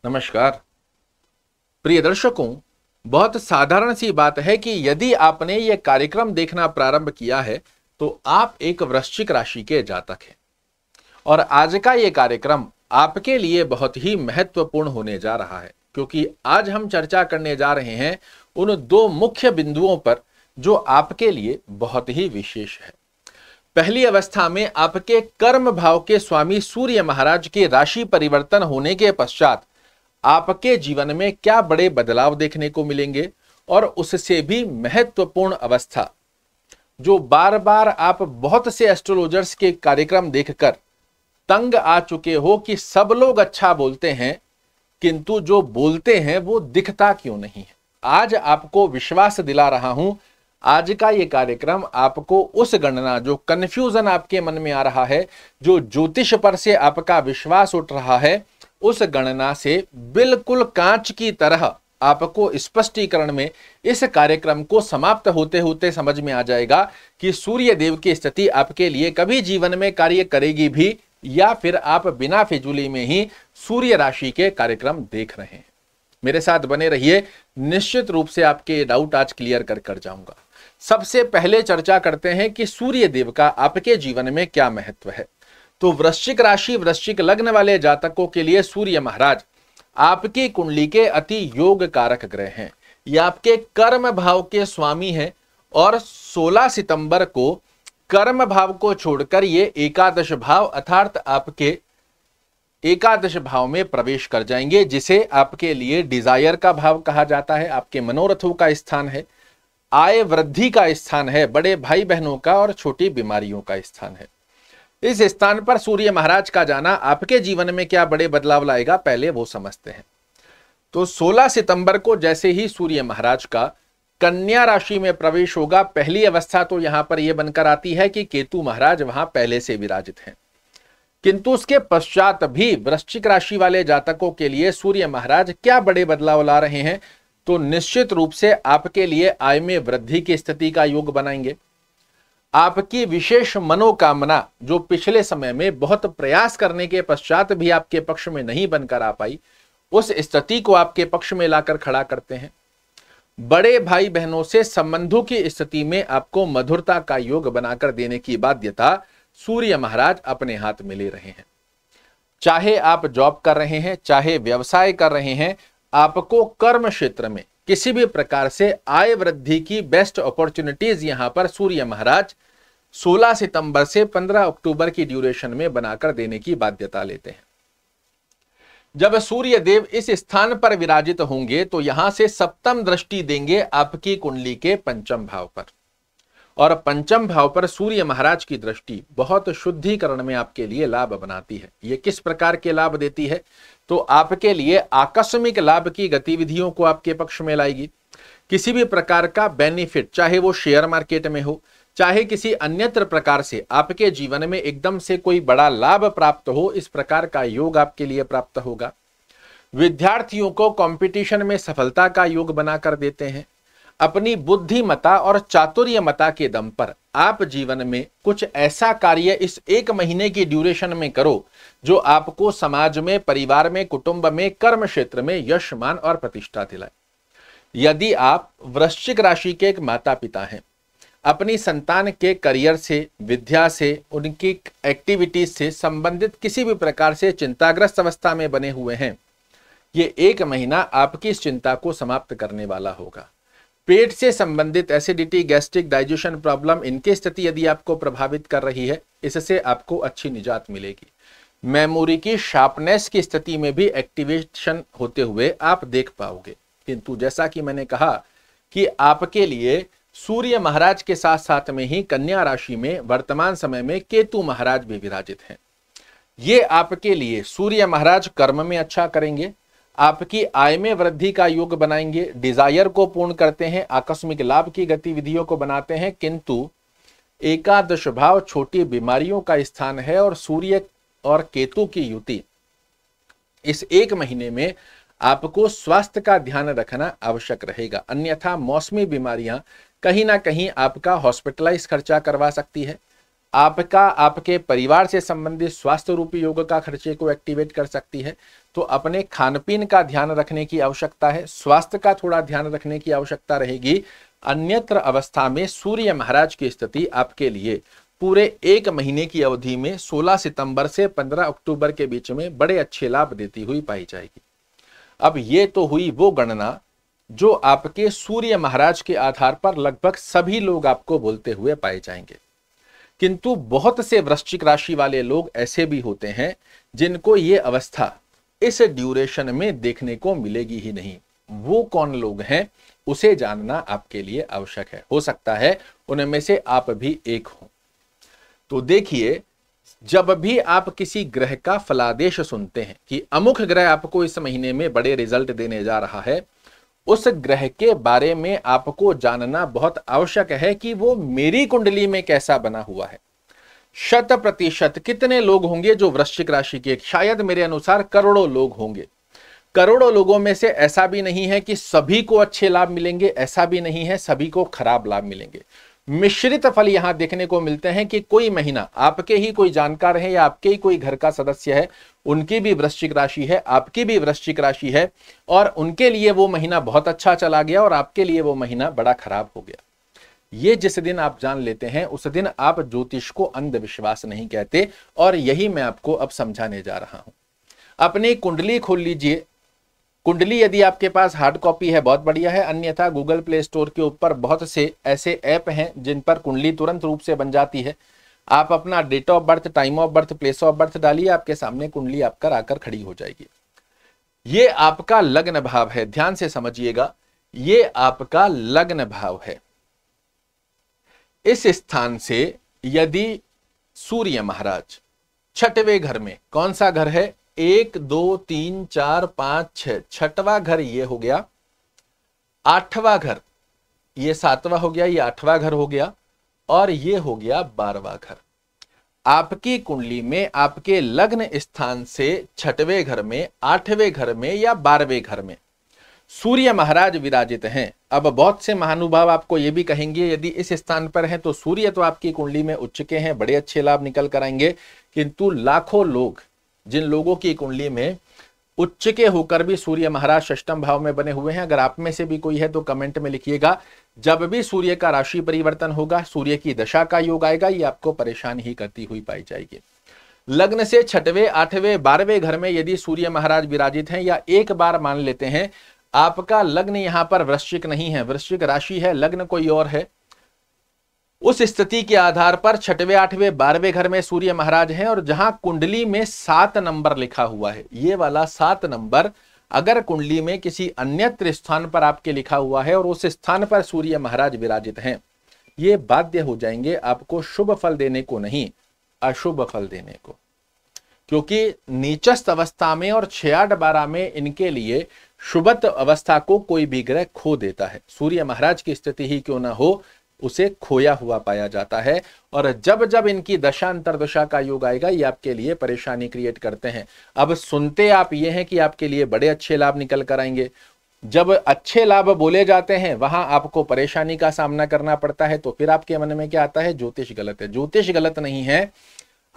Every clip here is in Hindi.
नमस्कार प्रिय दर्शकों, बहुत साधारण सी बात है कि यदि आपने ये कार्यक्रम देखना प्रारंभ किया है तो आप एक वृश्चिक राशि के जातक हैं और आज का ये कार्यक्रम आपके लिए बहुत ही महत्वपूर्ण होने जा रहा है, क्योंकि आज हम चर्चा करने जा रहे हैं उन दो मुख्य बिंदुओं पर जो आपके लिए बहुत ही विशेष है। पहली अवस्था में आपके कर्म भाव के स्वामी सूर्य महाराज के राशि परिवर्तन होने के पश्चात आपके जीवन में क्या बड़े बदलाव देखने को मिलेंगे, और उससे भी महत्वपूर्ण अवस्था जो बार बार आप बहुत से एस्ट्रोलॉजर्स के कार्यक्रम देखकर तंग आ चुके हो कि सब लोग अच्छा बोलते हैं किंतु जो बोलते हैं वो दिखता क्यों नहीं है। आज आपको विश्वास दिला रहा हूं, आज का ये कार्यक्रम आपको उस गणना, जो कन्फ्यूजन आपके मन में आ रहा है, जो ज्योतिष पर से आपका विश्वास उठ रहा है, उस गणना से बिल्कुल कांच की तरह आपको स्पष्टीकरण में इस कार्यक्रम को समाप्त होते होते समझ में आ जाएगा कि सूर्य देव की स्थिति आपके लिए कभी जीवन में कार्य करेगी भी, या फिर आप बिना फिजूली में ही सूर्य राशि के कार्यक्रम देख रहे हैं। मेरे साथ बने रहिए, निश्चित रूप से आपके डाउट आज क्लियर कर जाऊंगा। सबसे पहले चर्चा करते हैं कि सूर्य देव का आपके जीवन में क्या महत्व है। तो वृश्चिक राशि, वृश्चिक लग्न वाले जातकों के लिए सूर्य महाराज आपकी कुंडली के अति योग कारक ग्रह हैं। ये आपके कर्म भाव के स्वामी हैं और 16 सितंबर को कर्म भाव को छोड़कर ये एकादश भाव अर्थात आपके एकादश भाव में प्रवेश कर जाएंगे, जिसे आपके लिए डिजायर का भाव कहा जाता है। आपके मनोरथों का स्थान है, आय वृद्धि का स्थान है, बड़े भाई बहनों का और छोटी बीमारियों का स्थान है। इस स्थान पर सूर्य महाराज का जाना आपके जीवन में क्या बड़े बदलाव लाएगा, पहले वो समझते हैं। तो 16 सितंबर को जैसे ही सूर्य महाराज का कन्या राशि में प्रवेश होगा, पहली अवस्था तो यहां पर यह बनकर आती है कि केतु महाराज वहां पहले से विराजित हैं, किंतु उसके पश्चात भी वृश्चिक राशि वाले जातकों के लिए सूर्य महाराज क्या बड़े बदलाव ला रहे हैं। तो निश्चित रूप से आपके लिए आय में वृद्धि की स्थिति का योग बनाएंगे। आपकी विशेष मनोकामना जो पिछले समय में बहुत प्रयास करने के पश्चात भी आपके पक्ष में नहीं बनकर आ पाई, उस स्थिति को आपके पक्ष में लाकर खड़ा करते हैं। बड़े भाई बहनों से संबंधों की स्थिति में आपको मधुरता का योग बनाकर देने की बाध्यता सूर्य महाराज अपने हाथ में ले रहे हैं। चाहे आप जॉब कर रहे हैं, चाहे व्यवसाय कर रहे हैं, आपको कर्म क्षेत्र में किसी भी प्रकार से आय वृद्धि की बेस्ट अपॉर्चुनिटीज यहां पर सूर्य महाराज 16 सितंबर से 15 अक्टूबर की ड्यूरेशन में बनाकर देने की बाध्यता लेते हैं। जब सूर्य देव इस स्थान पर विराजित होंगे तो यहां से सप्तम दृष्टि देंगे आपकी कुंडली के पंचम भाव पर, और पंचम भाव पर सूर्य महाराज की दृष्टि बहुत शुद्धिकरण में आपके लिए लाभ बनाती है। ये किस प्रकार के लाभ देती है, तो आपके लिए आकस्मिक लाभ की गतिविधियों को आपके पक्ष में लाएगी। किसी भी प्रकार का बेनिफिट, चाहे वो शेयर मार्केट में हो, चाहे किसी अन्यत्र प्रकार से आपके जीवन में एकदम से कोई बड़ा लाभ प्राप्त हो, इस प्रकार का योग आपके लिए प्राप्त होगा। विद्यार्थियों को कंपटीशन में सफलता का योग बनाकर देते हैं। अपनी बुद्धिमता और चातुर्यमता के दम पर आप जीवन में कुछ ऐसा कार्य इस एक महीने की ड्यूरेशन में करो जो आपको समाज में, परिवार में, कुटुंब में, कर्म क्षेत्र में यश, मान और प्रतिष्ठा दिलाए। यदि आप वृश्चिक राशि के एक माता पिता हैं, अपनी संतान के करियर से, विद्या से, उनकी एक्टिविटीज से संबंधित किसी भी प्रकार से चिंताग्रस्त अवस्था में बने हुए हैं, ये एक महीना आपकी इस चिंता को समाप्त करने वाला होगा। पेट से संबंधित एसिडिटी, गैस्ट्रिक, डाइजेशन प्रॉब्लम, इनकी स्थिति यदि आपको प्रभावित कर रही है, इससे आपको अच्छी निजात मिलेगी। मेमोरी की शार्पनेस की स्थिति में भी एक्टिवेशन होते हुए आप देख पाओगे। किंतु जैसा कि मैंने कहा कि आपके लिए सूर्य महाराज के साथ साथ में ही कन्या राशि में वर्तमान समय में केतु महाराज भी विराजित हैं। ये आपके लिए सूर्य महाराज कर्म में अच्छा करेंगे, आपकी आय में वृद्धि का योग बनाएंगे, डिजायर को पूर्ण करते हैं, आकस्मिक लाभ की गतिविधियों को बनाते हैं। किंतु एकादश भाव छोटी बीमारियों का स्थान है और सूर्य और केतु की युति इस एक महीने में आपको स्वास्थ्य का ध्यान रखना आवश्यक रहेगा, अन्यथा मौसमी बीमारियां कहीं ना कहीं आपका हॉस्पिटलाइज खर्चा करवा सकती है। आपका आपके परिवार से संबंधित स्वास्थ्य रूपी योग का खर्चे को एक्टिवेट कर सकती है। तो अपने खान पीन का ध्यान रखने की आवश्यकता है, स्वास्थ्य का थोड़ा ध्यान रखने की आवश्यकता रहेगी। अन्यत्र अवस्था में सूर्य महाराज की स्थिति आपके लिए पूरे 1 महीने की अवधि में 16 सितंबर से 15 अक्टूबर के बीच में बड़े अच्छे लाभ देती हुई पाई जाएगी। अब ये तो हुई वो गणना जो आपके सूर्य महाराज के आधार पर लगभग सभी लोग आपको बोलते हुए पाए जाएंगे। किंतु बहुत से वृश्चिक राशि वाले लोग ऐसे भी होते हैं जिनको ये अवस्था इस ड्यूरेशन में देखने को मिलेगी ही नहीं। वो कौन लोग हैं उसे जानना आपके लिए आवश्यक है। हो सकता है उनमें से आप भी एक हो। तो देखिए, जब भी आप किसी ग्रह का फलादेश सुनते हैं कि अमुक ग्रह आपको इस महीने में बड़े रिजल्ट देने जा रहा है, उस ग्रह के बारे में आपको जानना बहुत आवश्यक है कि वो मेरी कुंडली में कैसा बना हुआ है। 100% कितने लोग होंगे जो वृश्चिक राशि के? शायद मेरे अनुसार करोड़ों लोग होंगे। करोड़ों लोगों में से ऐसा भी नहीं है कि सभी को अच्छे लाभ मिलेंगे, ऐसा भी नहीं है सभी को खराब लाभ मिलेंगे। मिश्रित फल यहां देखने को मिलते हैं कि कोई महीना आपके ही कोई जानकार है या आपके ही कोई घर का सदस्य है, उनकी भी वृश्चिक राशि है, आपकी भी वृश्चिक राशि है, और उनके लिए वो महीना बहुत अच्छा चला गया और आपके लिए वो महीना बड़ा खराब हो गया। ये जिस दिन आप जान लेते हैं उस दिन आप ज्योतिष को अंधविश्वास नहीं कहते, और यही मैं आपको अब समझाने जा रहा हूं। अपनी कुंडली खोल लीजिए। कुंडली यदि आपके पास हार्ड कॉपी है बहुत बढ़िया है, अन्यथा गूगल प्ले स्टोर के ऊपर बहुत से ऐसे ऐप हैं जिन पर कुंडली तुरंत रूप से बन जाती है। आप अपना date of birth, time of birth, place of birth डालिए, आपके सामने कुंडली आपका आकर खड़ी हो जाएगी। ये आपका लग्न भाव है, ध्यान से समझिएगा, ये आपका लग्न भाव है। इस स्थान से यदि सूर्य महाराज 6वें घर में, कौन सा घर है? 1 2 3 4 5 6, 6वां घर ये हो गया, 8वां घर ये 7वां हो गया, ये 8वां घर हो गया, और ये हो गया 12वां घर। आपकी कुंडली में आपके लग्न स्थान से 6वें घर में, 8वें घर में या 12वें घर में सूर्य महाराज विराजित हैं। अब बहुत से महानुभाव आपको यह भी कहेंगे यदि इस स्थान पर हैं तो सूर्य तो आपकी कुंडली में उच्च के हैं, बड़े अच्छे लाभ निकल कर आएंगे। किंतु लाखों लोग, जिन लोगों की कुंडली में उच्च के होकर भी सूर्य महाराज षष्ठम भाव में बने हुए हैं, अगर आप में से भी कोई है तो कमेंट में लिखिएगा। जब भी सूर्य का राशि परिवर्तन होगा, सूर्य की दशा का योग आएगा, ये आपको परेशान ही करती हुई पाई जाएगी। लग्न से 6वें, 8वें, 12वें घर में यदि सूर्य महाराज विराजित हैं, या एक बार मान लेते हैं आपका लग्न यहां पर वृश्चिक नहीं है, वृश्चिक राशि है, लग्न कोई और है, उस स्थिति के आधार पर 6वें, 8वें, 12वें घर में सूर्य महाराज हैं, और जहां कुंडली में 7 नंबर लिखा हुआ है, ये वाला 7 नंबर अगर कुंडली में किसी अन्यत्र स्थान पर आपके लिखा हुआ है और उस स्थान पर सूर्य महाराज विराजित हैं, ये बाध्य हो जाएंगे आपको शुभ फल देने को नहीं, अशुभ फल देने को। क्योंकि नीचस्थ अवस्था में और 6-8-12 में इनके लिए शुभत्व अवस्था को कोई भी ग्रह खो देता है। सूर्य महाराज की स्थिति ही क्यों ना हो, उसे खोया हुआ पाया जाता है, और जब जब इनकी दशा अंतरदशा का योग आएगा ये आपके लिए परेशानी क्रिएट करते हैं। अब सुनते आप ये हैं कि आपके लिए बड़े अच्छे लाभ निकल कर आएंगे, जब अच्छे लाभ बोले जाते हैं वहां आपको परेशानी का सामना करना पड़ता है, तो फिर आपके मन में क्या आता है? ज्योतिष गलत है। ज्योतिष गलत नहीं है,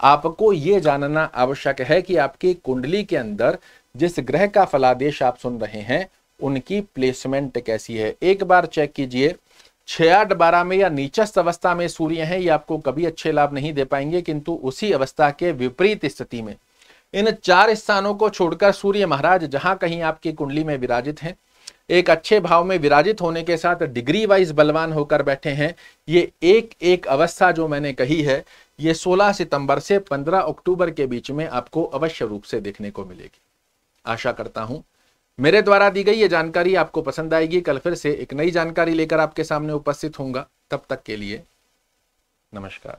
आपको ये जानना आवश्यक है कि आपकी कुंडली के अंदर जिस ग्रह का फलादेश आप सुन रहे हैं उनकी प्लेसमेंट कैसी है। एक बार चेक कीजिए, 6-8-12 में या नीचस्थ अवस्था में सूर्य है, ये आपको कभी अच्छे लाभ नहीं दे पाएंगे। किंतु उसी अवस्था के विपरीत स्थिति में इन 4 स्थानों को छोड़कर सूर्य महाराज जहां कहीं आपकी कुंडली में विराजित हैं, एक अच्छे भाव में विराजित होने के साथ डिग्री वाइज बलवान होकर बैठे हैं। ये एक एक अवस्था जो मैंने कही है, ये 16 सितंबर से 15 अक्टूबर के बीच में आपको अवश्य रूप से देखने को मिलेगी। आशा करता हूं मेरे द्वारा दी गई ये जानकारी आपको पसंद आएगी। कल फिर से एक नई जानकारी लेकर आपके सामने उपस्थित होऊंगा। तब तक के लिए नमस्कार।